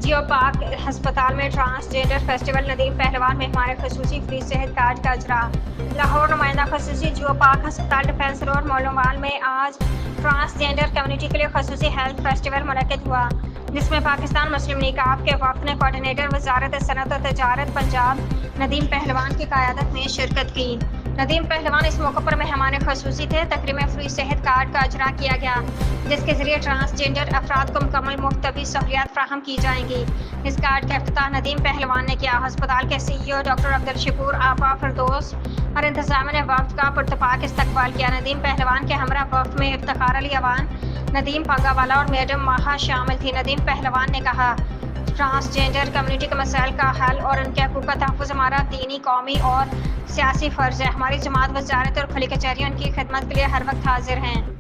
Geo park हस्पताल में transgender festival. Nadeem पहलवान मेहमान खसूसी, फ्री सेहत कार्ड का इजरा। लाहौर नुमाइंदा खसूसी जियो पार्क हस्पताल डिफेंस रोड मोलोमाल में आज ट्रांसजेंडर कम्युनिटी के लिए खसूसी हेल्थ फेस्टिवल मुनक्किद हुआ, जिसमें पाकिस्तान मुस्लिम लीग काफ के वफद ने कोऑर्डिनेटर वजारत सनअत और तजारत पंजाब नदीम पहलवान की क़यादत में शिरकत की। नदीम पहलवान इस मौके पर मेहमान खसूसी थे। तकरीब में फ्री सेहत कार्ड का इजरा किया गया, जिसके जरिए ट्रांसजेंडर अफराद को मुकम्मल मुफ्त तबी सहूलियात फराहम की जाएंगी। इस कार्ड का इफ्तिताह नदीम पहलवान ने किया। अस्पताल के CEO डॉक्टर अब्दुल शकूर आपा फिरदौस और इंतजामिया ने वफ्द का पुरतपाक इस्तकबाल किया। नदीम पहलवान के हमरा वफ्द में इफ्तिखार अली अवान, नदीम पागावाला और मैडम माहा शामिल थी। नदीम पहलवान ने कहा, ट्रांसजेंडर कम्युनिटी के मसाइल का हल और उनके हकूक़ का तहफ़्फ़ुज़ हमारा दीनी, कौमी और सियासी फ़र्ज़ है। हमारी जमात, वज़ारत और खुली कचहरियाँ उनकी खिदमत के लिए हर वक्त हाजिर हैं।